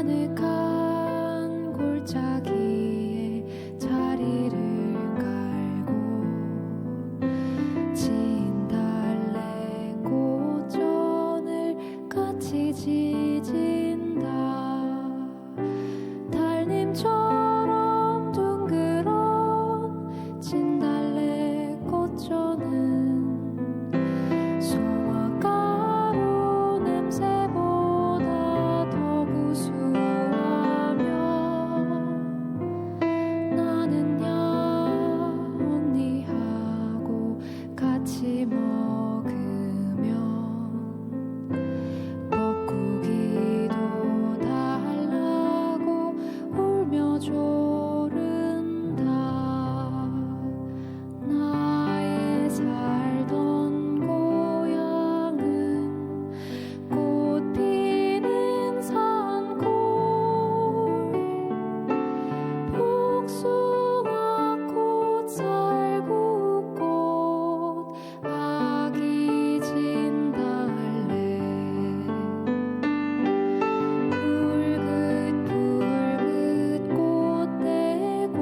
아늑한 골짜기에 자리를 깔고 진달래 꽃전을 같이 지진다. 달님처럼 둥그런 진달래 꽃전은 소화가루 냄새보다 더 구수하며 나는야 언니하고 같이 먹으면 뻐꾸기도 달라고 울며 조른다. 나의 살던 고향은 꽃 피는 산골, 복숭아 꽃, 살구꽃, 아기 진달래, 붉은 꽃대궐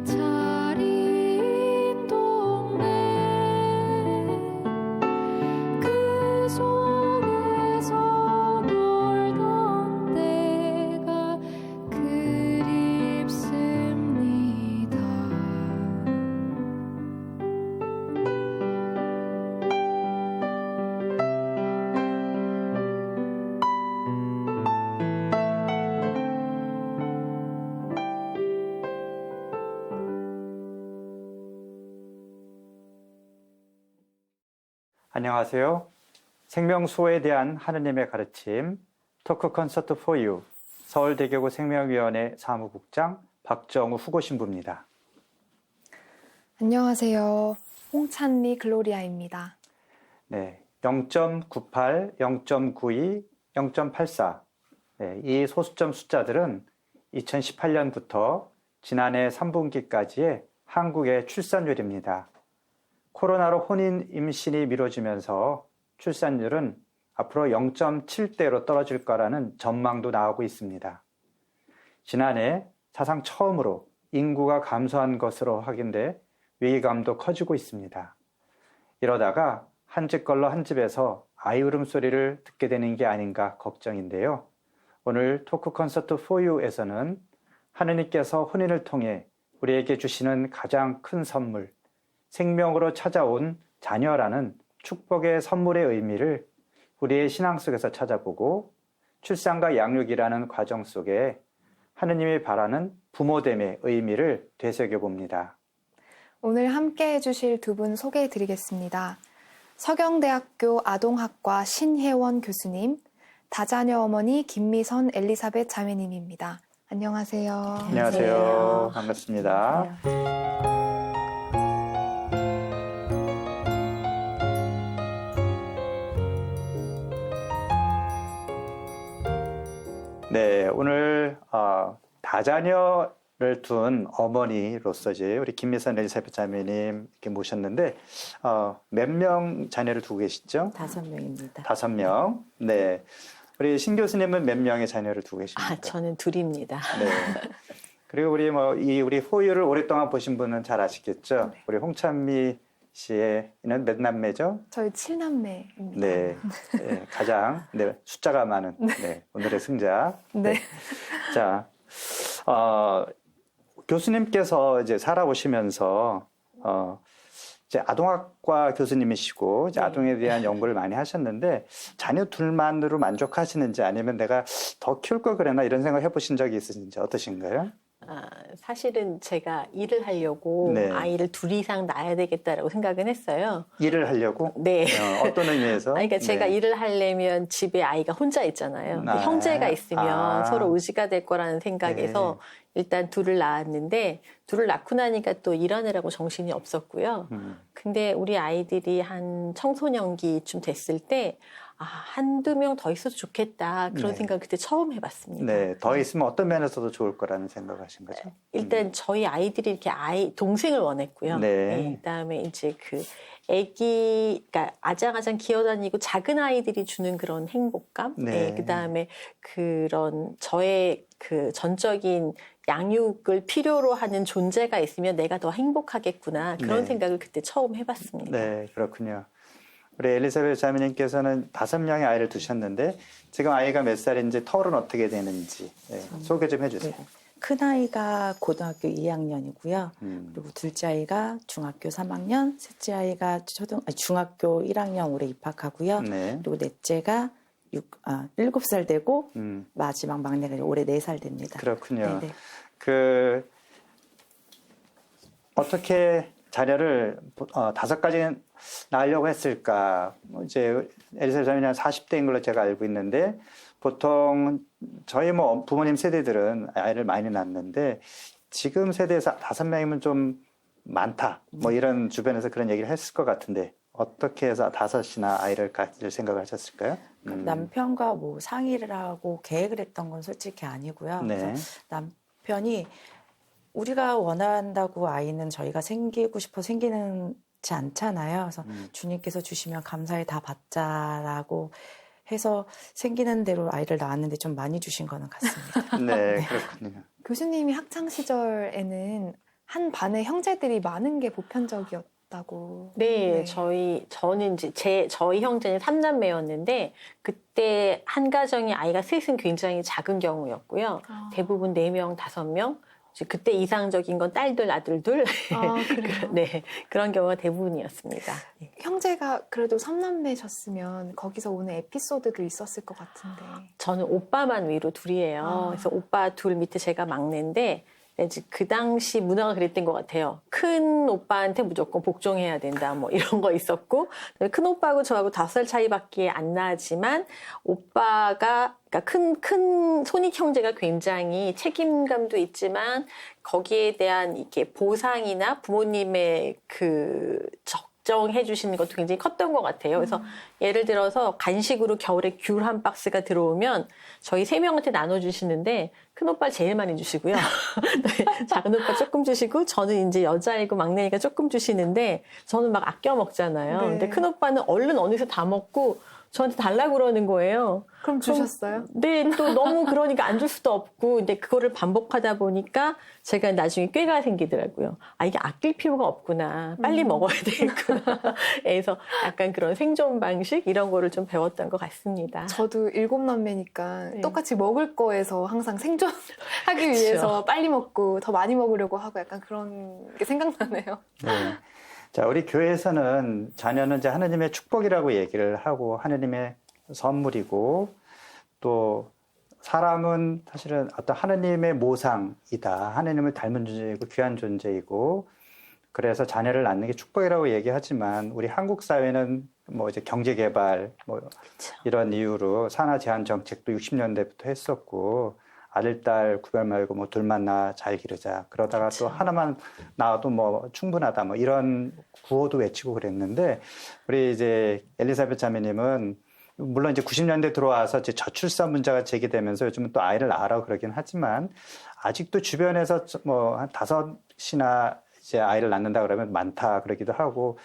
차린 동네, 그 속에서 놀던 때가 그립습니다. 안녕하세요. 생명수호에 대한 하느님의 가르침 토크 콘서트 for you 서울대교구 생명위원회 사무국장 박정우 후고신부입니다. 안녕하세요. 홍찬미 글로리아입니다. 네, 0.98, 0.92, 0.84 이 소수점 숫자들은 2018년부터 지난해 3분기까지의 한국의 출산율입니다. 코로나로 혼인 임신이 미뤄지면서 출산율은 앞으로 0.7대로 떨어질 거라는 전망도 나오고 있습니다. 지난해 사상 처음으로 인구가 감소한 것으로 확인돼 위기감도 커지고 있습니다. 이러다가 한 집 걸러 한 집에서 아이 울음소리를 듣게 되는 게 아닌가 걱정인데요. 오늘 토크 콘서트 for you에서는 하느님께서 혼인을 통해 우리에게 주시는 가장 큰 선물, 생명으로 찾아온 자녀라는 축복의 선물의 의미를 우리의 신앙 속에서 찾아보고 출산과 양육이라는 과정 속에 하느님이 바라는 부모됨의 의미를 되새겨봅니다. 오늘 함께 해주실 두 분 소개해 드리겠습니다. 서경대학교 아동학과 신혜원 교수님, 다자녀 어머니 김미선 엘리사벳 자매님입니다. 안녕하세요. 안녕하세요. 반갑습니다. 네, 오늘 다자녀를 둔 어머니로서 이제 우리 김미선 엘리사벳 자매님 이렇게 모셨는데 몇 명 자녀를 두고 계시죠? 5명입니다. 5명. 네, 우리 신 교수님은 몇 명의 자녀를 두고 계십니까? 저는 둘입니다. 네. 그리고 우리 호유를 오랫동안 보신 분은 잘 아시겠죠? 네. 우리 홍찬미 씨는 몇 남매죠? 저희 7남매입니다. 네, 네, 가장 숫자가 많은 오늘의 승자. 네. 자, 교수님께서 이제 살아오시면서 이제 아동학과 교수님이시고 이제 아동에 대한 연구를 많이 하셨는데 자녀 둘만으로 만족하시는지 아니면 내가 더 키울 걸 그랬나 이런 생각 해보신 적이 있으신지 어떠신가요? 사실은 제가 일을 하려고 아이를 2 이상 낳아야 되겠다라고 생각은 했어요. 일을 하려고? 네. 어떤 의미에서? 그러니까 제가 일을 하려면 집에 아이가 혼자 있잖아요. 형제가 있으면 서로 의지가 될 거라는 생각에서 일단 2을 낳았는데 2를 낳고 나니까 또 일하느라고 정신이 없었고요. 근데 우리 아이들이 한 청소년기쯤 됐을 때 한두 명 더 있어도 좋겠다. 그런 네. 생각을 그때 처음 해봤습니다. 네, 더 있으면 어떤 면에서도 좋을 거라는 생각하신 거죠? 일단 저희 아이들이 이렇게 동생을 원했고요. 네. 그다음에 이제 그러니까 아장아장 기어다니고 작은 아이들이 주는 그런 행복감. 네. 그다음에 그런 저의 그 전적인 양육을 필요로 하는 존재가 있으면 내가 더 행복하겠구나. 그런 네. 생각을 그때 처음 해봤습니다. 네, 그렇군요. 우리 엘리사벳 자매님께서는 5명의 아이를 두셨는데 지금 아이가 몇 살인지 터울은 어떻게 되는지 소개 좀 해주세요. 네. 큰아이가 고등학교 2학년이고요. 음. 그리고 둘째 아이가 중학교 3학년, 셋째 아이가 중학교 1학년 올해 입학하고요. 네. 그리고 넷째가 7살 되고 음, 마지막 막내가 올해 4살 됩니다. 그렇군요. 네네. 어떻게 자녀를 5가지 낳으려고 했을까? 이제 엘리사벳 자매는 40대인 걸로 제가 알고 있는데 보통 저희 부모님 세대들은 아이를 많이 낳는데 지금 세대에서 5명이면 좀 많다. 이런 주변에서 그런 얘기를 했을 것 같은데 어떻게 해서 5이나 아이를 가질 생각을 하셨을까요? 남편과 상의를 하고 계획을 했던 건 솔직히 아니고요. 네. 그래서 남편이 우리가 원한다고 아이는 저희가 생기고 싶어 생기지 않잖아요. 그래서 주님께서 주시면 감사히 다 받자라고 해서 생기는 대로 아이를 낳았는데 좀 많이 주신 거는 같습니다. 네, 그렇군요. 교수님이 학창 시절에는 한 반에 형제들이 많은 게 보편적이었다고. 네, 저는 이제 저희 형제는 3남매였는데 그때 한 가정의 아이가 셋은 굉장히 작은 경우였고요. 대부분 4명, 5명. 그때 이상적인 건 딸들, 아들들. 그래요? 네, 그런 경우가 대부분이었습니다. 네. 형제가 그래도 3남매셨으면 거기서 오는 에피소드도 있었을 것 같은데. 저는 오빠만 위로 둘이에요. 그래서 오빠 둘 밑에 제가 막내인데 이제 그 당시 문화가 그랬던 것 같아요. 큰 오빠한테 무조건 복종해야 된다, 이런 거 있었고, 큰 오빠하고 저하고 5살 차이밖에 안 나지만, 오빠가, 그러니까 큰 손익 형제가 굉장히 책임감도 있지만, 거기에 대한 이렇게 보상이나 부모님의 적정해 주시는 것도 굉장히 컸던 것 같아요. 그래서 예를 들어서 간식으로 겨울에 귤 한 박스가 들어오면 저희 3명한테 나눠주시는데 큰 오빠 제일 많이 주시고요. 작은 오빠 조금 주시고 저는 이제 여자이고 막내니까 조금 주시는데 저는 막 아껴 먹잖아요. 네. 근데 큰 오빠는 얼른 어느새 다 먹고 저한테 달라고 그러는 거예요. 그럼 주셨어요? 네, 또 너무 그러니까 안 줄 수도 없고, 근데 그거를 반복하다 보니까 제가 나중에 꾀가 생기더라고요. 이게 아낄 필요가 없구나. 빨리 먹어야 되겠구나. 그래서 약간 그런 생존 방식 이런 거를 좀 배웠던 것 같습니다. 저도 7남매니까 네. 똑같이 먹을 거에서 항상 생존하기 위해서 빨리 먹고 더 많이 먹으려고 하고 약간 그런 게 생각나네요. 네. 자, 우리 교회에서는 자녀는 이제 하느님의 축복이라고 얘기를 하고 하느님의 선물이고 또 사람은 사실은 어떤 하느님의 모상이다. 하느님을 닮은 존재이고 귀한 존재이고 그래서 자녀를 낳는 게 축복이라고 얘기하지만 우리 한국 사회는 이제 경제 개발 그렇죠. 이런 이유로 산하 제한 정책도 60년대부터 했었고 아들, 딸 구별 말고 둘만 낳아 잘 기르자. 그러다가 그렇죠. 또 하나만 낳아도 충분하다. 이런 구호도 외치고 그랬는데 우리 이제 엘리사벳 자매님은 물론 이제 90년대 들어와서 이제 저출산 문제가 제기되면서 요즘은 또 아이를 낳으라고 그러긴 하지만 아직도 주변에서 한 5이나 이제 아이를 낳는다 그러면 많다 그러기도 하고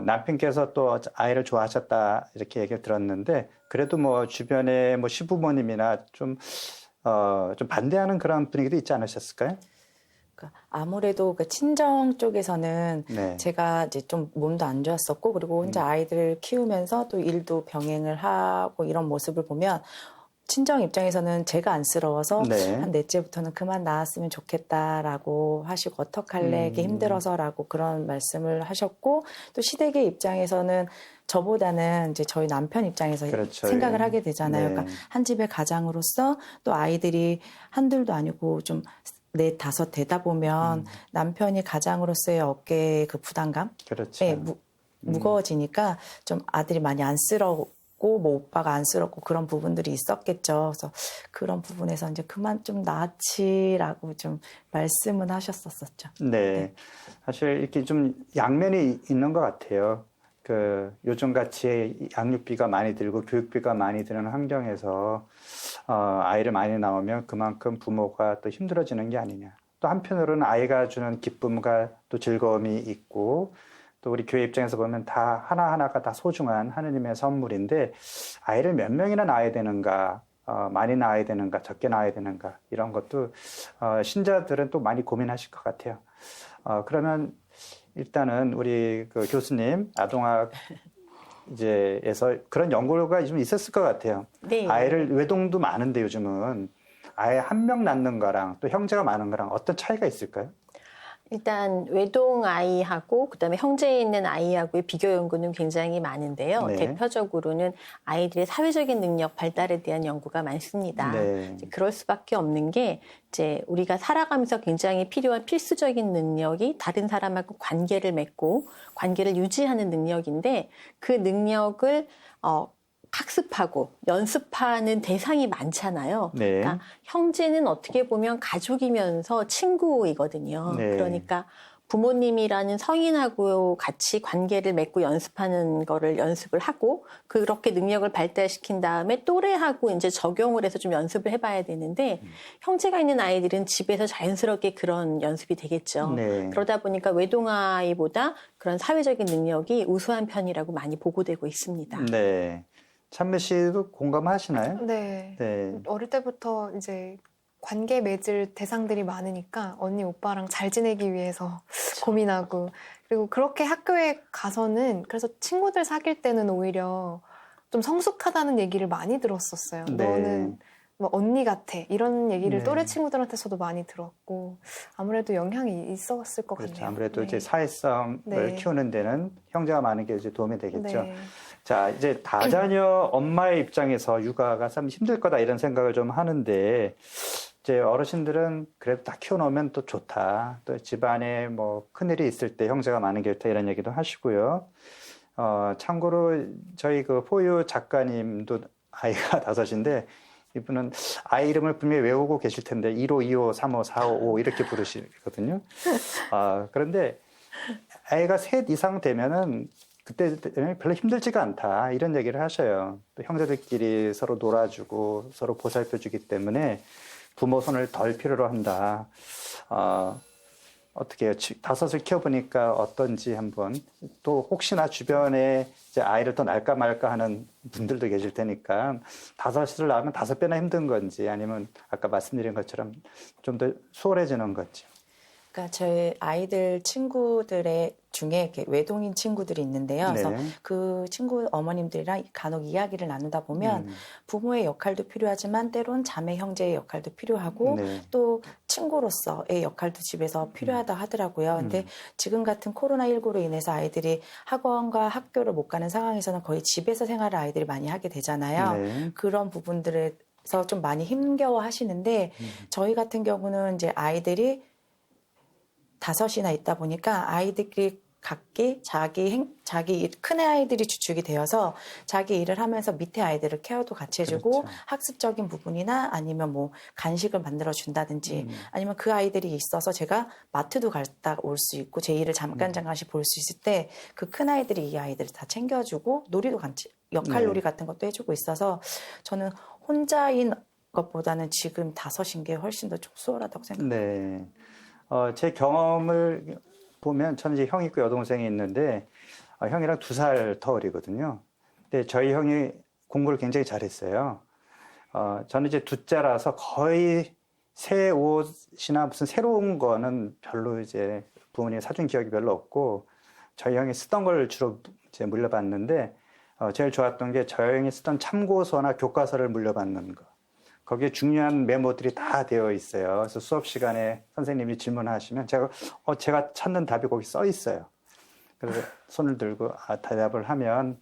남편께서 또 아이를 좋아하셨다 이렇게 얘기를 들었는데 그래도 주변에 시부모님이나 좀 반대하는 그런 분위기도 있지 않으셨을까요? 아무래도 친정 쪽에서는 네. 제가 이제 좀 몸도 안 좋았었고 그리고 혼자 아이들을 키우면서 또 일도 병행을 하고 이런 모습을 보면 친정 입장에서는 제가 안쓰러워서 네. 한 넷째부터는 그만 낳았으면 좋겠다라고 하시고 어떡할래 이게 힘들어서라고 그런 말씀을 하셨고 또 시댁의 입장에서는 저보다는 이제 저희 남편 입장에서 그렇죠. 생각을 예. 하게 되잖아요. 네. 그러니까 한 집의 가장으로서 또 아이들이 한둘도 아니고 좀 4, 5 되다 보면 남편이 가장으로서의 어깨의 그 부담감 그렇죠. 무거워지니까 좀 아들이 많이 안쓰럽고 오빠가 안쓰럽고 그런 부분들이 있었겠죠. 그래서 그런 부분에서 이제 그만 좀 낳지라고 좀 말씀은 하셨었죠. 네. 사실 이렇게 좀 양면이 있는 것 같아요. 요즘 같이 양육비가 많이 들고 교육비가 많이 드는 환경에서 아이를 많이 낳으면 그만큼 부모가 또 힘들어지는 게 아니냐. 또 한편으로는 아이가 주는 기쁨과 또 즐거움이 있고 또 우리 교회 입장에서 보면 다 하나하나가 다 소중한 하느님의 선물인데 아이를 몇 명이나 낳아야 되는가, 많이 낳아야 되는가, 적게 낳아야 되는가 이런 것도 신자들은 또 많이 고민하실 것 같아요. 그러면 일단은 우리 그 교수님 아동학 이제에서 그런 연구가 좀 있었을 것 같아요. 네. 아이를 외동도 많은데 요즘은 아예 한 명 낳는 거랑 또 형제가 많은 거랑 어떤 차이가 있을까요? 일단 외동 아이하고 그다음에 형제에 있는 아이하고의 비교 연구는 굉장히 많은데요. 네. 대표적으로는 아이들의 사회적인 능력 발달에 대한 연구가 많습니다. 네. 이제 그럴 수밖에 없는 게 이제 우리가 살아가면서 굉장히 필요한 필수적인 능력이 다른 사람하고 관계를 맺고 관계를 유지하는 능력인데 그 능력을 학습하고 연습하는 대상이 많잖아요. 네. 그러니까 형제는 어떻게 보면 가족이면서 친구이거든요. 네. 그러니까 부모님이라는 성인하고 같이 관계를 맺고 연습하는 거를 연습을 하고 그렇게 능력을 발달시킨 다음에 또래하고 이제 적용을 해서 좀 연습을 해봐야 되는데 형제가 있는 아이들은 집에서 자연스럽게 그런 연습이 되겠죠. 네. 그러다 보니까 외동아이보다 그런 사회적인 능력이 우수한 편이라고 많이 보고되고 있습니다. 네. 찬미 씨도 공감하시나요? 네. 네. 어릴 때부터 이제 관계 맺을 대상들이 많으니까 언니 오빠랑 잘 지내기 위해서 고민하고 그리고 그렇게 학교에 가서는 그래서 친구들 사귈 때는 오히려 좀 성숙하다는 얘기를 많이 들었었어요. 네. 너는 뭐 언니 같아 이런 얘기를 네. 또래 친구들한테서도 많이 들었고 아무래도 영향이 있었을 것 그렇죠. 같네요. 아무래도 네. 이제 사회성을 네. 키우는 데는 형제가 많은 게 이제 도움이 되겠죠. 네. 자, 이제 다자녀 엄마의 입장에서 육아가 참 힘들 거다 이런 생각을 좀 하는데 이제 어르신들은 그래도 다 키워놓으면 또 좋다. 또 집안에 뭐 큰일이 있을 때 형제가 많은 게 좋다 이런 얘기도 하시고요. 참고로 저희 그 포유 작가님도 아이가 5인데 이분은 아이 이름을 분명히 외우고 계실 텐데 1호, 2호, 3호, 4호, 5 이렇게 부르시거든요. 그런데 아이가 3 이상 되면은 그때 별로 힘들지가 않다 이런 얘기를 하셔요. 또 형제들끼리 서로 놀아주고 서로 보살펴주기 때문에 부모 손을 덜 필요로 한다. 어떻게 해요? 5을 키워보니까 어떤지 한번 또 혹시나 주변에 이제 아이를 또 낳을까 말까 하는 분들도 계실 테니까 5을 낳으면 5배나 힘든 건지 아니면 아까 말씀드린 것처럼 좀 더 수월해지는 건지. 그러니까 저희 아이들 친구들의 중에 이렇게 외동인 친구들이 있는데요. 네. 그래서 그 친구 어머님들이랑 간혹 이야기를 나누다 보면 부모의 역할도 필요하지만 때론 자매 형제의 역할도 필요하고 네. 또 친구로서의 역할도 집에서 필요하다 하더라고요. 근데 지금 같은 코로나19로 인해서 아이들이 학원과 학교를 못 가는 상황에서는 거의 집에서 생활을 아이들이 많이 하게 되잖아요. 네. 그런 부분들에서 좀 많이 힘겨워 하시는데 저희 같은 경우는 이제 아이들이 5이나 있다 보니까 아이들끼리 각기 자기 큰 아이들이 주축이 되어서 자기 일을 하면서 밑에 아이들을 케어도 같이 해주고 그렇죠. 학습적인 부분이나 아니면 뭐 간식을 만들어 준다든지 아니면 그 아이들이 있어서 제가 마트도 갔다 올 수 있고 제 일을 잠깐씩 볼 수 있을 때 그 큰 아이들이 이 아이들을 다 챙겨주고 놀이도 같이 역할놀이 같은 것도 해주고 있어서 저는 혼자인 것보다는 지금 5인 게 훨씬 더 좀 수월하다고 생각합니다. 네. 제 경험을 보면 저는 이제 형이 있고 여동생이 있는데 형이랑 2살 터울이거든요. 근데 저희 형이 공부를 굉장히 잘했어요. 저는 이제 둘째라서 거의 새 옷이나 무슨 새로운 거는 별로 이제 부모님이 사준 기억이 별로 없고 저희 형이 쓰던 걸 주로 이제 물려봤는데 제일 좋았던 게 저희 형이 쓰던 참고서나 교과서를 물려받는 거. 거기에 중요한 메모들이 다 되어 있어요. 그래서 수업 시간에 선생님이 질문하시면 제가 찾는 답이 거기 써 있어요. 그래서 손을 들고 대답을 하면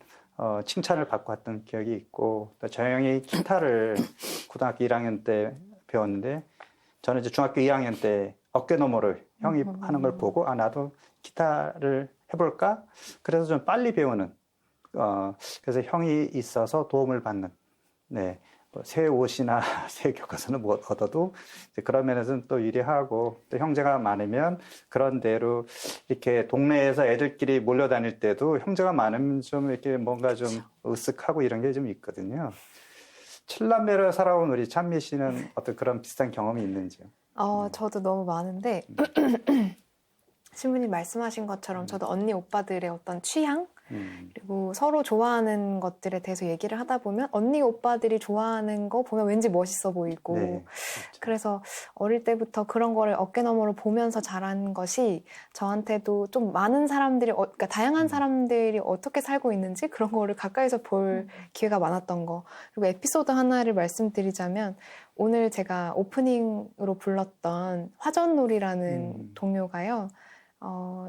칭찬을 받고 왔던 기억이 있고 또 저 형이 기타를 고등학교 1학년 때 배웠는데 저는 이제 중학교 2학년 때 어깨너머를 형이 하는 걸 보고 나도 기타를 해볼까? 그래서 좀 빨리 배우는 그래서 형이 있어서 도움을 받는 네. 새 옷이나 새 교과서는 못 얻어도 이제 그런 면에서는 또 유리하고 또 형제가 많으면 그런 대로 이렇게 동네에서 애들끼리 몰려다닐 때도 형제가 많으면 좀 이렇게 뭔가 좀 으쓱하고 이런 게 좀 있거든요. 7남매를 살아온 우리 찬미 씨는 어떤 그런 비슷한 경험이 있는지요? 저도 너무 많은데 신부님 말씀하신 것처럼 저도 언니 오빠들의 어떤 취향 그리고 서로 좋아하는 것들에 대해서 얘기를 하다 보면 언니 오빠들이 좋아하는 거 보면 왠지 멋있어 보이고 네, 그렇죠. 그래서 어릴 때부터 그런 거를 어깨너머로 보면서 자란 것이 저한테도 좀 많은 사람들이 그러니까 다양한 사람들이 어떻게 살고 있는지 그런 거를 가까이서 볼 기회가 많았던 거. 그리고 에피소드 하나를 말씀드리자면 오늘 제가 오프닝으로 불렀던 화전놀이라는 동요가요.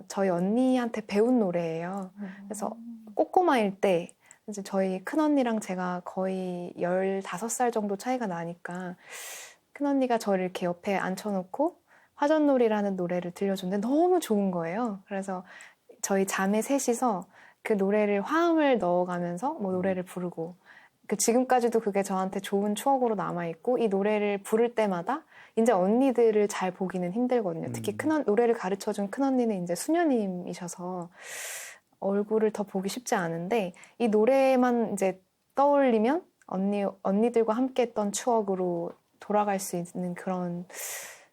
저희 언니한테 배운 노래예요. 그래서 꼬꼬마일 때 이제 저희 큰언니랑 제가 거의 15살 정도 차이가 나니까 큰언니가 저를 이렇게 옆에 앉혀놓고 화전놀이라는 노래를 들려줬는데 너무 좋은 거예요. 그래서 저희 자매 셋이서 그 노래를 화음을 넣어가면서 뭐 노래를 부르고 지금까지도 그게 저한테 좋은 추억으로 남아있고 이 노래를 부를 때마다 이제 언니들을 잘 보기는 힘들거든요. 특히 노래를 가르쳐준 큰언니는 이제 수녀님이셔서 얼굴을 더 보기 쉽지 않은데 이 노래만 이제 떠올리면 언니들과 함께 했던 추억으로 돌아갈 수 있는 그런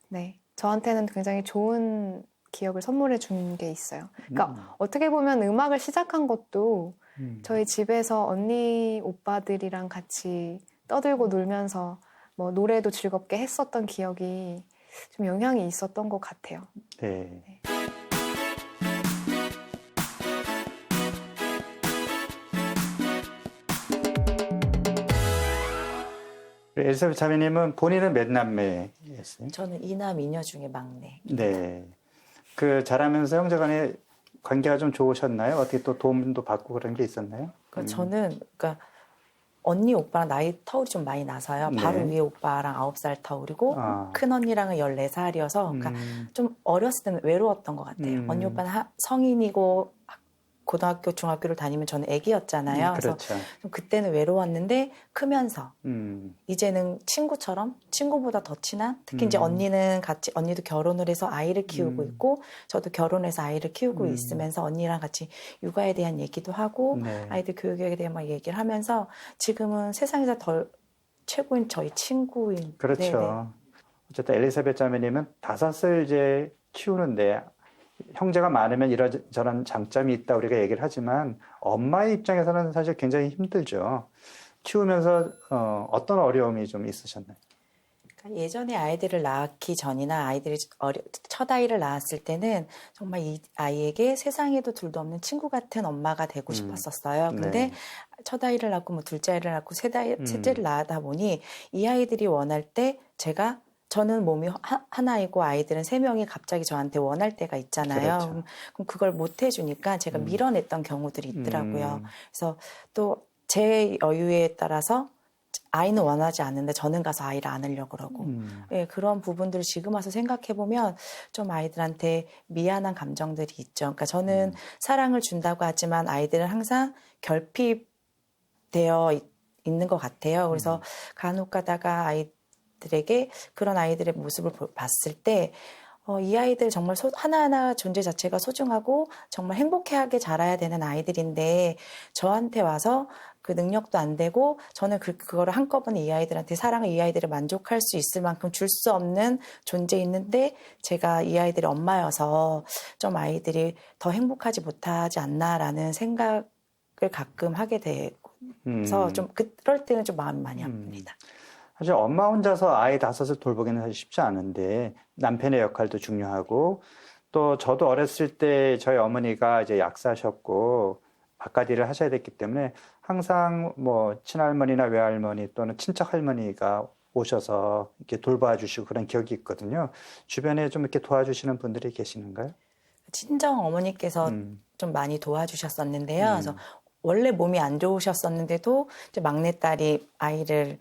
네 저한테는 굉장히 좋은 기억을 선물해 준 게 있어요. 그러니까 어떻게 보면 음악을 시작한 것도 저희 집에서 언니 오빠들이랑 같이 떠들고 놀면서 뭐 노래도 즐겁게 했었던 기억이 좀 영향이 있었던 것 같아요. 네. 네. 엘리사벳 자매님은 본인은 몇 남매였어요? 저는 2남 2녀 중에 막내. 네. 그 자라면서 형제간에 관계가 좀 좋으셨나요? 어떻게 또 도움도 받고 그런 게 있었나요? 저는 언니 오빠랑 나이 터울이 좀 많이 나서요. 네. 바로 위에 오빠랑 9살 터울이고 큰 언니랑은 14살이어서 그러니까 좀 어렸을 때는 외로웠던 것 같아요. 언니 오빠는 성인이고 고등학교, 중학교를 다니면 저는 애기였잖아요. 그렇죠. 그래서 좀 그때는 외로웠는데 크면서 이제는 친구처럼 친구보다 더 친한 특히 이제 언니도 결혼을 해서 아이를 키우고 있고 저도 결혼해서 아이를 키우고 있으면서 언니랑 같이 육아에 대한 얘기도 하고 네. 아이들 교육에 대한 막 얘기를 하면서 지금은 세상에서 더 최고인 저희 친구인. 그렇죠. 네네. 어쨌든 엘리사벳 자매님은 5을 이제 키우는데 형제가 많으면 이런저런 장점이 있다 우리가 얘기를 하지만 엄마의 입장에서는 사실 굉장히 힘들죠. 키우면서 어떤 어려움이 좀 있으셨나요? 그러니까 예전에 아이들을 낳기 전이나 아이들이 첫 아이를 낳았을 때는 정말 이 아이에게 세상에도 둘도 없는 친구 같은 엄마가 되고 싶었었어요. 근데 네. 첫 아이를 낳고 뭐 둘째 아이를 낳고 셋째를 낳다 보니 이 아이들이 원할 때 저는 몸이 하나이고 아이들은 3명이 갑자기 저한테 원할 때가 있잖아요. 그렇죠. 그럼 그걸 못 해주니까 제가 밀어냈던 경우들이 있더라고요. 그래서 또 제 여유에 따라서 아이는 원하지 않는데 저는 가서 아이를 안으려고 그러고 예, 그런 부분들을 지금 와서 생각해보면 좀 아이들한테 미안한 감정들이 있죠. 그러니까 저는 사랑을 준다고 하지만 아이들은 항상 결핍되어 있는 것 같아요. 그래서 간혹 가다가 아이들에게 그런 아이들의 모습을 봤을 때 이 아이들 정말 하나하나 존재 자체가 소중하고 정말 행복하게 자라야 되는 아이들인데 저한테 와서 그 능력도 안 되고 저는 그거를 한꺼번에 이 아이들한테 사랑을 이 아이들을 만족할 수 있을 만큼 줄 수 없는 존재있는데 제가 이 아이들의 엄마여서 좀 아이들이 더 행복하지 못하지 않나라는 생각을 가끔 하게 돼서 좀 그럴 때는 좀 마음이 많이 아픕니다. 사실 엄마 혼자서 아이 5을 돌보기는 사실 쉽지 않은데 남편의 역할도 중요하고 또 저도 어렸을 때 저희 어머니가 이제 약사셨고 바깥 일을 하셔야 됐기 때문에 항상 뭐 친할머니나 외할머니 또는 친척 할머니가 오셔서 이렇게 돌봐주시고 그런 기억이 있거든요. 주변에 좀 이렇게 도와주시는 분들이 계시는가요? 친정 어머니께서 좀 많이 도와주셨었는데요. 그래서 원래 몸이 안 좋으셨었는데도 이제 막내딸이 아이를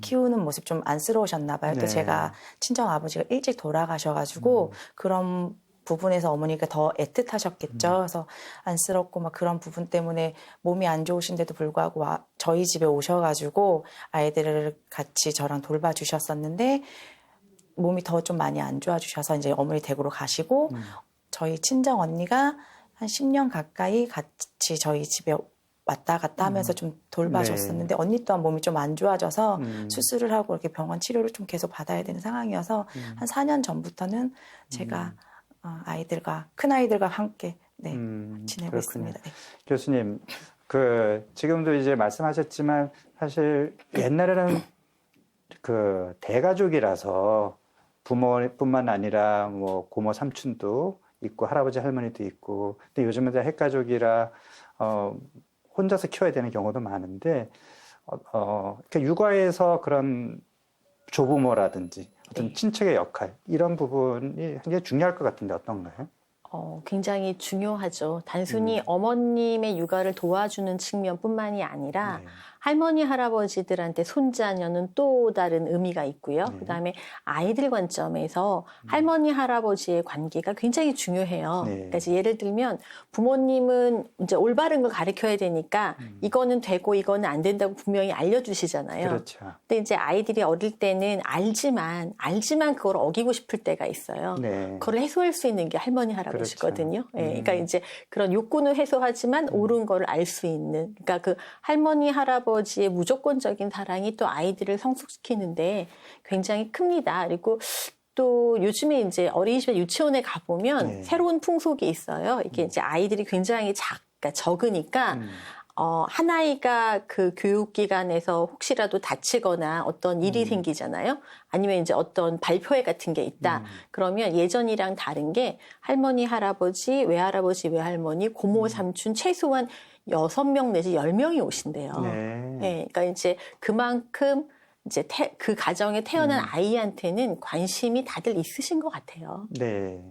키우는 모습 좀 안쓰러우셨나 봐요. 네. 또 제가 친정 아버지가 일찍 돌아가셔가지고 그런 부분에서 어머니가 더 애틋하셨겠죠. 그래서 안쓰럽고 막 그런 부분 때문에 몸이 안 좋으신데도 불구하고 저희 집에 오셔가지고 아이들을 같이 저랑 돌봐주셨었는데 몸이 더 좀 많이 안 좋아주셔서 이제 어머니 댁으로 가시고 저희 친정 언니가 한 10년 가까이 같이 저희 집에 왔다 갔다 하면서 좀 돌봐줬었는데 언니 또한 몸이 좀 안 좋아져서 수술을 하고 이렇게 병원 치료를 좀 계속 받아야 되는 상황이어서 한 4년 전부터는 제가 아이들과 큰 아이들과 함께 지내고 그렇군요. 있습니다. 네. 교수님, 지금도 이제 말씀하셨지만 사실 옛날에는 그 대가족이라서 부모뿐만 아니라 뭐 고모 삼촌도 있고 할아버지 할머니도 있고 근데 요즘은 다 핵가족이라 혼자서 키워야 되는 경우도 많은데 그러니까 육아에서 그런 조부모라든지 어떤 친척의 역할 이런 부분이 굉장히 중요할 것 같은데 어떤가요? 굉장히 중요하죠. 단순히 어머님의 육아를 도와주는 측면뿐만이 아니라 네. 할머니, 할아버지들한테 손자녀는 또 다른 의미가 있고요. 그다음에 아이들 관점에서 할머니, 할아버지의 관계가 굉장히 중요해요. 네. 그러니까 이제 예를 들면 부모님은 이제 올바른 걸 가르쳐야 되니까 이거는 되고 이거는 안 된다고 분명히 알려주시잖아요. 그렇죠. 근데 이제 아이들이 어릴 때는 알지만 그걸 어기고 싶을 때가 있어요. 네. 그걸 해소할 수 있는 게 할머니, 할아버지거든요. 그렇죠. 예, 그러니까 이제 그런 욕구는 해소하지만 옳은 거를 알 수 있는. 그러니까 그 할머니, 할아버지의 무조건적인 사랑이 또 아이들을 성숙시키는데 굉장히 큽니다. 그리고 또 요즘에 이제 어린이집에 유치원에 가보면 네. 새로운 풍속이 있어요. 이게 이제 아이들이 굉장히 그러니까 적으니까 한 아이가 그 교육기관에서 혹시라도 다치거나 어떤 일이 생기잖아요. 아니면 이제 어떤 발표회 같은 게 있다. 그러면 예전이랑 다른 게 할머니, 할아버지, 외할아버지, 외할머니, 고모, 삼촌 최소한 6명 내지 10명이 오신대요. 네. 네, 그러니까 이제 그만큼 이제 그 가정에 태어난 아이한테는 관심이 다들 있으신 것 같아요. 네.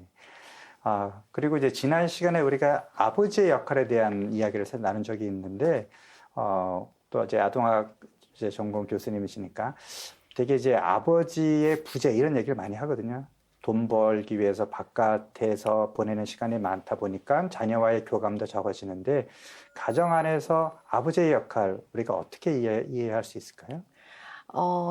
그리고 이제 지난 시간에 우리가 아버지의 역할에 대한 이야기를 나눈 적이 있는데, 또 이제 아동학 이제 전공 교수님이시니까 되게 이제 아버지의 부재 이런 얘기를 많이 하거든요. 돈 벌기 위해서 바깥에서 보내는 시간이 많다 보니까 자녀와의 교감도 적어지는데, 가정 안에서 아버지의 역할 우리가 어떻게 이해할 수 있을까요?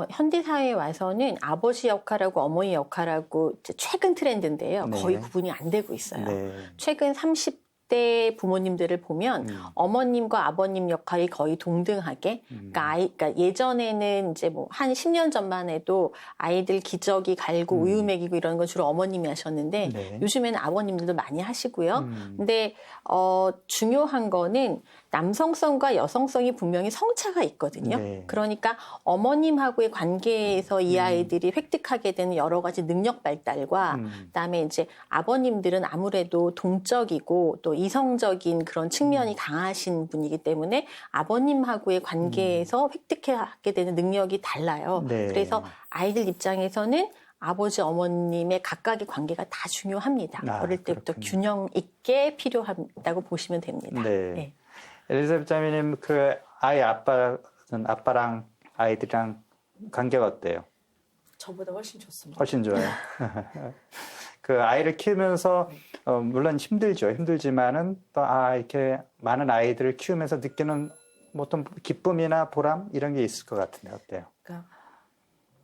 현대사회에 와서는 아버지 역할하고 어머니 역할하고 최근 트렌드인데요. 네. 거의 구분이 안 되고 있어요. 네. 최근 30대 부모님들을 보면 어머님과 아버님 역할이 거의 동등하게, 그러니까 예전에는 이제 뭐 한 10년 전만 해도 아이들 기저귀 갈고 우유 먹이고 이런 건 주로 어머님이 하셨는데 네. 요즘에는 아버님들도 많이 하시고요. 근데 중요한 거는 남성성과 여성성이 분명히 성차가 있거든요. 네. 그러니까 어머님하고의 관계에서 이 아이들이 획득하게 되는 여러 가지 능력 발달과 그다음에 이제 아버님들은 아무래도 동적이고 또 이성적인 그런 측면이 강하신 분이기 때문에 아버님하고의 관계에서 획득하게 되는 능력이 달라요. 네. 그래서 아이들 입장에서는 아버지, 어머님의 각각의 관계가 다 중요합니다. 어릴 때부터 그렇군요. 균형 있게 필요하다고 보시면 됩니다. 네. 네. 엘리자베트 자매님, 아빠랑 아이들이랑 관계가 어때요? 저보다 훨씬 좋습니다. 훨씬 좋아요. 그 아이를 키우면서 물론 힘들지만은 또 이렇게 많은 아이들을 키우면서 느끼는 뭐 어떤 기쁨이나 보람 이런 게 있을 것 같은데 어때요? 그러니까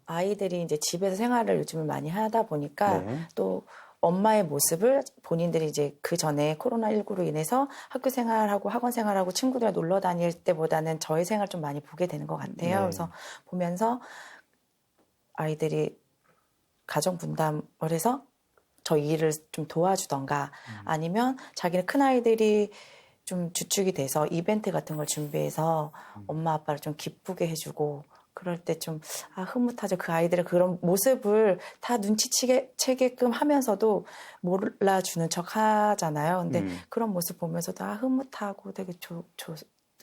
아이들이 이제 집에서 생활을 요즘에 많이 하다 보니까 네. 또 엄마의 모습을 본인들이 이제 그 전에 코로나19로 인해서 학교 생활하고 학원 생활하고 친구들과 놀러 다닐 때보다는 저의 생활 좀 많이 보게 되는 것 같아요. 네. 그래서 보면서 아이들이 가정 분담을 해서 저 일을 좀 도와주던가 아니면 자기는 큰 아이들이 좀 주축이 돼서 이벤트 같은 걸 준비해서 엄마 아빠를 좀 기쁘게 해주고 그럴 때 좀 흐뭇하죠. 그 아이들의 그런 모습을 다 눈치채게끔 하면서도 몰라주는 척 하잖아요. 근데 그런 모습 보면서도 흐뭇하고 되게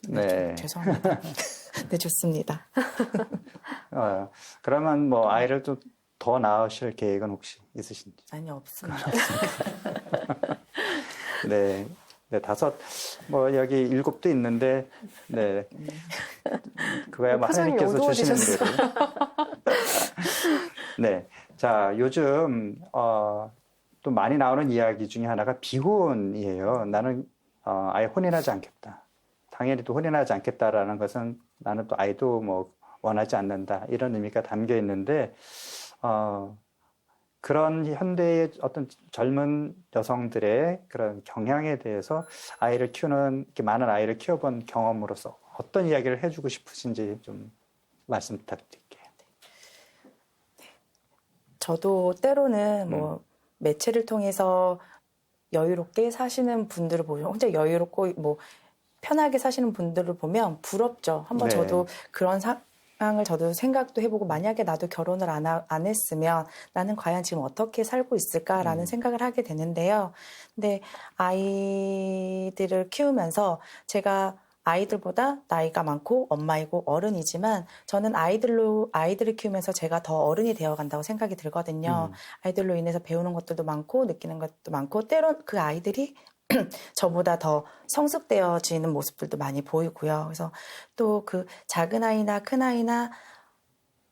네. 죄송합니다. 네, 좋습니다. 그러면 뭐 아이를 좀 더 낳으실 계획은 혹시 있으신지? 아니, 없습니다. 네. 네, 5, 여기 7도 있는데, 네. 그거야 뭐 표정이 하나님께서 주시는 어두워지셨어요. 대로. 네. 자, 요즘, 또 많이 나오는 이야기 중에 하나가 비혼이에요. 나는 아예 혼인하지 않겠다. 당연히 또 혼인하지 않겠다라는 것은 나는 또 아이도 뭐 원하지 않는다. 이런 의미가 담겨 있는데 그런 현대의 어떤 젊은 여성들의 그런 경향에 대해서 아이를 키우는, 이렇게 많은 아이를 키워본 경험으로서 어떤 이야기를 해주고 싶으신지 좀 말씀 부탁드릴게요. 저도 때로는 뭐 매체를 통해서 여유롭게 사시는 분들을 보면 혼자 여유롭고 뭐 편하게 사시는 분들을 보면 부럽죠. 한번 네. 저도 그런 상황을 저도 생각도 해보고 만약에 나도 결혼을 안 했으면 나는 과연 지금 어떻게 살고 있을까라는 생각을 하게 되는데요. 근데 아이들을 키우면서 제가 아이들보다 나이가 많고 엄마이고 어른이지만 저는 아이들을 키우면서 제가 더 어른이 되어간다고 생각이 들거든요. 아이들로 인해서 배우는 것들도 많고 느끼는 것도 많고 때론 그 아이들이 저보다 더 성숙되어지는 모습들도 많이 보이고요. 그래서 또 그 작은 아이나 큰 아이나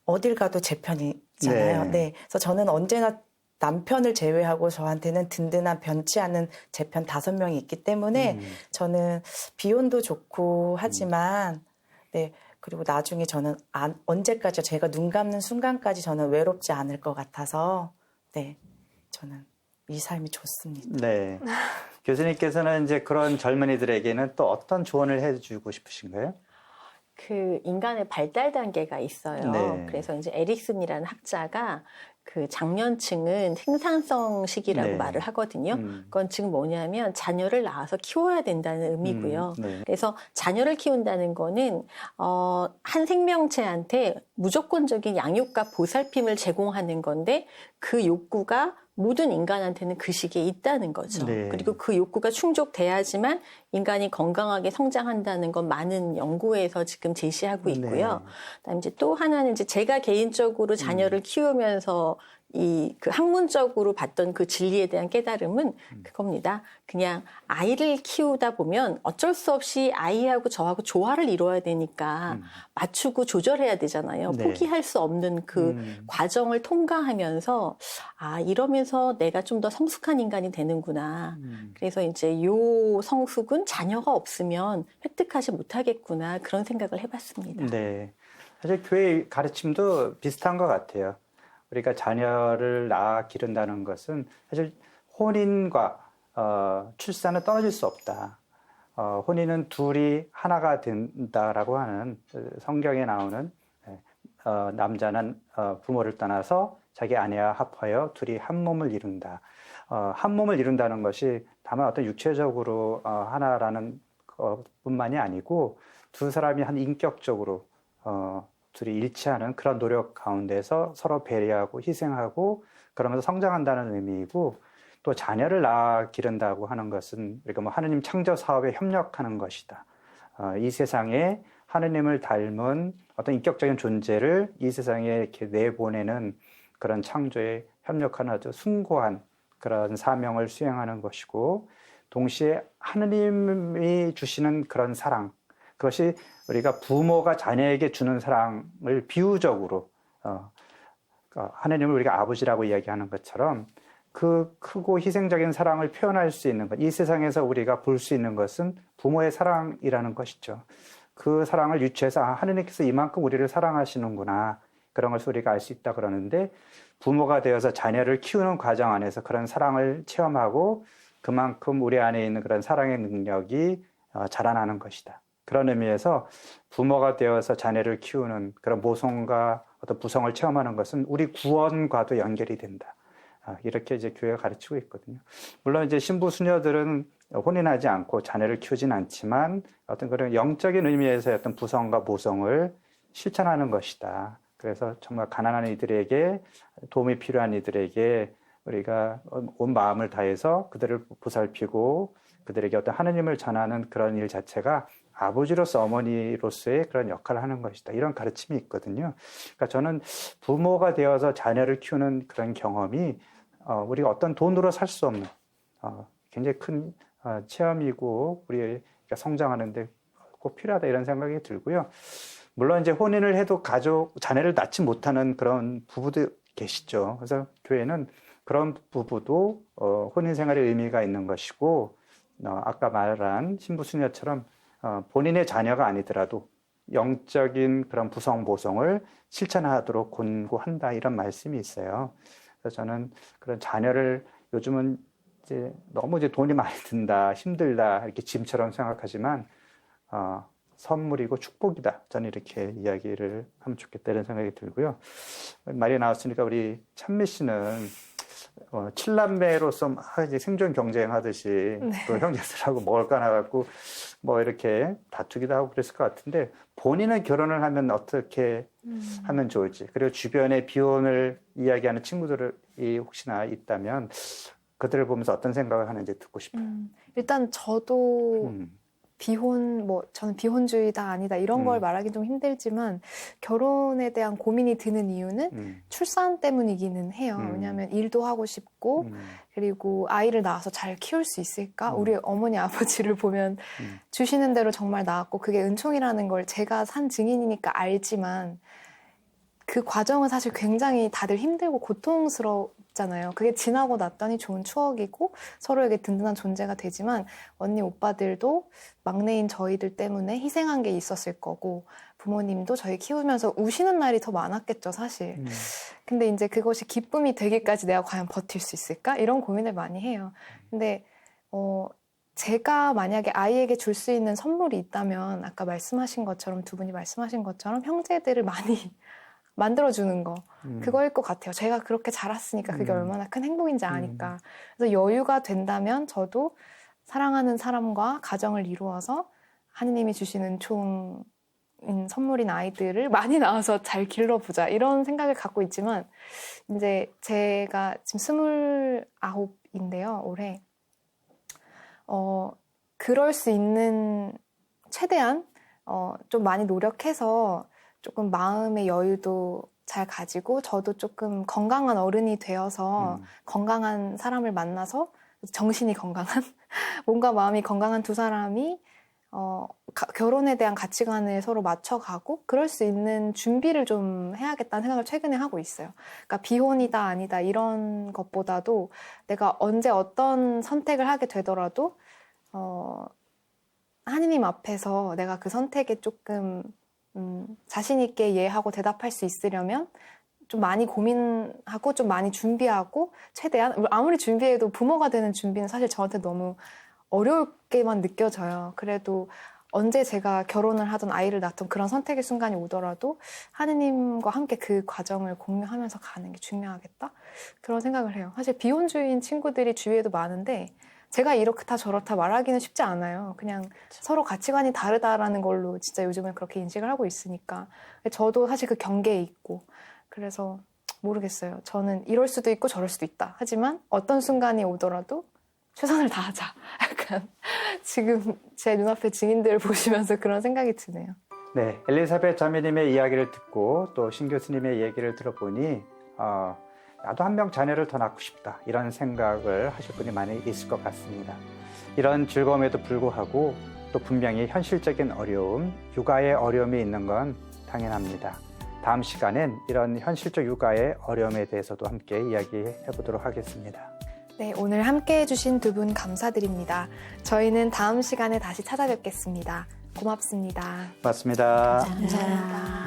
어딜 가도 제 편이잖아요. 네. 네. 그래서 저는 언제나 남편을 제외하고 저한테는 든든한 변치 않은 제 편 5명이 있기 때문에 저는 비혼도 좋고 하지만 네. 그리고 나중에 저는 언제까지 제가 눈 감는 순간까지 저는 외롭지 않을 것 같아서 네. 저는 이 삶이 좋습니다. 네. 교수님께서는 이제 그런 젊은이들에게는 또 어떤 조언을 해주고 싶으신가요? 그 인간의 발달 단계가 있어요. 네. 그래서 이제 에릭슨이라는 학자가 그 장년층은 생산성 시기라고 네. 말을 하거든요. 그건 지금 뭐냐면 자녀를 낳아서 키워야 된다는 의미고요. 네. 그래서 자녀를 키운다는 거는 한 생명체한테 무조건적인 양육과 보살핌을 제공하는 건데 그 욕구가 모든 인간한테는 그 시기에 있다는 거죠. 네. 그리고 그 욕구가 충족돼야지만 인간이 건강하게 성장한다는 건 많은 연구에서 지금 제시하고 있고요. 네. 그다음에 이제 또 하나는 이제 제가 개인적으로 자녀를 키우면서 그 학문적으로 봤던 그 진리에 대한 깨달음은 그겁니다. 그냥 아이를 키우다 보면 어쩔 수 없이 아이하고 저하고 조화를 이루어야 되니까 맞추고 조절해야 되잖아요. 네. 포기할 수 없는 그 과정을 통과하면서 이러면서 내가 좀 더 성숙한 인간이 되는구나. 그래서 이제 요 성숙은 자녀가 없으면 획득하지 못하겠구나. 그런 생각을 해봤습니다. 네. 사실 교회 가르침도 비슷한 것 같아요. 우리가 자녀를 낳아 기른다는 것은 사실 혼인과 출산은 떨어질 수 없다. 혼인은 둘이 하나가 된다라고 하는 성경에 나오는 남자는 부모를 떠나서 자기 아내와 합하여 둘이 한 몸을 이룬다. 한 몸을 이룬다는 것이 다만 어떤 육체적으로 하나라는 것뿐만이 아니고 두 사람이 한 인격적으로 둘이 일치하는 그런 노력 가운데서 서로 배려하고 희생하고 그러면서 성장한다는 의미이고 또 자녀를 낳아 기른다고 하는 것은 우리가 뭐 하느님 창조 사업에 협력하는 것이다. 이 세상에 하느님을 닮은 어떤 인격적인 존재를 이 세상에 이렇게 내보내는 그런 창조에 협력하는 아주 숭고한 그런 사명을 수행하는 것이고 동시에 하느님이 주시는 그런 사랑 그것이 우리가 부모가 자녀에게 주는 사랑을 비유적으로 하느님을 우리가 아버지라고 이야기하는 것처럼 그 크고 희생적인 사랑을 표현할 수 있는 것, 이 세상에서 우리가 볼 수 있는 것은 부모의 사랑이라는 것이죠. 그 사랑을 유추해서 하느님께서 이만큼 우리를 사랑하시는구나 그런 것을 우리가 알 수 있다 그러는데 부모가 되어서 자녀를 키우는 과정 안에서 그런 사랑을 체험하고 그만큼 우리 안에 있는 그런 사랑의 능력이 자라나는 것이다. 그런 의미에서 부모가 되어서 자녀를 키우는 그런 모성과 어떤 부성을 체험하는 것은 우리 구원과도 연결이 된다. 이렇게 이제 교회가 가르치고 있거든요. 물론 이제 신부 수녀들은 혼인하지 않고 자녀를 키우진 않지만 어떤 그런 영적인 의미에서 어떤 부성과 모성을 실천하는 것이다. 그래서 정말 가난한 이들에게 도움이 필요한 이들에게 우리가 온 마음을 다해서 그들을 보살피고 그들에게 어떤 하느님을 전하는 그런 일 자체가 아버지로서 어머니로서의 그런 역할을 하는 것이다. 이런 가르침이 있거든요. 그러니까 저는 부모가 되어서 자녀를 키우는 그런 경험이 우리가 어떤 돈으로 살 수 없는 굉장히 큰 체험이고 우리가 성장하는데 꼭 필요하다 이런 생각이 들고요. 물론 이제 혼인을 해도 자녀를 낳지 못하는 그런 부부도 계시죠. 그래서 교회는 그런 부부도 혼인 생활에 의미가 있는 것이고 아까 말한 신부 수녀처럼 본인의 자녀가 아니더라도 영적인 그런 부성 보성을 실천하도록 권고한다 이런 말씀이 있어요. 그래서 저는 그런 자녀를 요즘은 이제 너무 이제 돈이 많이 든다, 힘들다 이렇게 짐처럼 생각하지만 선물이고 축복이다. 저는 이렇게 이야기를 하면 좋겠다 이런 생각이 들고요. 말이 나왔으니까 우리 찬미 씨는 7남매로서 이제 생존 경쟁하듯이 네. 또 형제들하고 먹을 거 나갖고 뭐 이렇게 다투기도 하고 그랬을 것 같은데 본인은 결혼을 하면 어떻게 하면 좋을지 그리고 주변에 비혼을 이야기하는 친구들이 혹시나 있다면 그들을 보면서 어떤 생각을 하는지 듣고 싶어요. 일단 저도 저는 비혼주의다 아니다 이런 걸 말하기 좀 힘들지만 결혼에 대한 고민이 드는 이유는 출산 때문이기는 해요. 왜냐하면 일도 하고 싶고 그리고 아이를 낳아서 잘 키울 수 있을까? 우리 어머니 아버지를 보면 주시는 대로 정말 낳았고 그게 은총이라는 걸 제가 산 증인이니까 알지만 그 과정은 사실 굉장히 다들 힘들고 고통스럽잖아요. 그게 지나고 났더니 좋은 추억이고 서로에게 든든한 존재가 되지만 언니 오빠들도 막내인 저희들 때문에 희생한 게 있었을 거고 부모님도 저희 키우면서 우시는 날이 더 많았겠죠, 사실. 근데 이제 그것이 기쁨이 되기까지 내가 과연 버틸 수 있을까? 이런 고민을 많이 해요. 근데 제가 만약에 아이에게 줄 수 있는 선물이 있다면 아까 말씀하신 것처럼 두 분이 말씀하신 것처럼 형제들을 많이 만들어주는 거 그거일 것 같아요. 제가 그렇게 자랐으니까 그게 얼마나 큰 행복인지 아니까. 그래서 여유가 된다면 저도 사랑하는 사람과 가정을 이루어서 하느님이 주시는 은총인 선물인 아이들을 많이 낳아서 잘 길러보자 이런 생각을 갖고 있지만 이제 제가 지금 29인데요. 올해 그럴 수 있는 최대한 좀 많이 노력해서 조금 마음의 여유도 잘 가지고 저도 조금 건강한 어른이 되어서 건강한 사람을 만나서 정신이 건강한 몸과 마음이 건강한 두 사람이 결혼에 대한 가치관을 서로 맞춰가고 그럴 수 있는 준비를 좀 해야겠다는 생각을 최근에 하고 있어요. 그러니까 비혼이다 아니다 이런 것보다도 내가 언제 어떤 선택을 하게 되더라도 하느님 앞에서 내가 그 선택에 조금 자신 있게 예하고 대답할 수 있으려면 좀 많이 고민하고 좀 많이 준비하고 최대한 아무리 준비해도 부모가 되는 준비는 사실 저한테 너무 어렵게만 느껴져요. 그래도 언제 제가 결혼을 하든 아이를 낳든 그런 선택의 순간이 오더라도 하느님과 함께 그 과정을 공유하면서 가는 게 중요하겠다? 그런 생각을 해요. 사실 비혼주의인 친구들이 주위에도 많은데 제가 이렇다 저렇다 말하기는 쉽지 않아요. 그냥 서로 가치관이 다르다라는 걸로 진짜 요즘은 그렇게 인식을 하고 있으니까. 저도 사실 그 경계에 있고. 그래서 모르겠어요. 저는 이럴 수도 있고 저럴 수도 있다. 하지만 어떤 순간이 오더라도 최선을 다하자. 약간 지금 제 눈앞에 증인들을 보시면서 그런 생각이 드네요. 네, 엘리사벳 자매님의 이야기를 듣고 또 신 교수님의 얘기를 들어보니 나도 한 명 자녀를 더 낳고 싶다 이런 생각을 하실 분이 많이 있을 것 같습니다. 이런 즐거움에도 불구하고 또 분명히 현실적인 어려움, 육아의 어려움이 있는 건 당연합니다. 다음 시간엔 이런 현실적 육아의 어려움에 대해서도 함께 이야기해 보도록 하겠습니다. 네, 오늘 함께 해주신 두 분 감사드립니다. 저희는 다음 시간에 다시 찾아뵙겠습니다. 고맙습니다. 고맙습니다. 감사합니다.